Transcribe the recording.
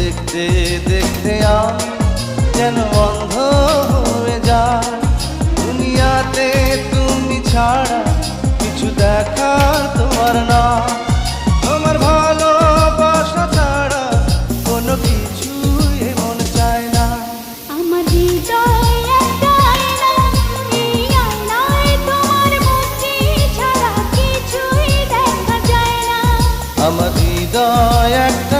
দেখতে দেখতে আমি যেন অন্ধ হয়ে যায়। দুনিয়াতে তুমি ছাড়া কিছু দেখার তোমার না, তোমার ভালোবাসা ছাড়া কোনো কিছুই মন চায় না। আমার হৃদয় একটা আয়না, এই আয়নায় তোমার মুক্তি ছাড়া কিছুই দেখা যায় না। আমার হৃদয় একটা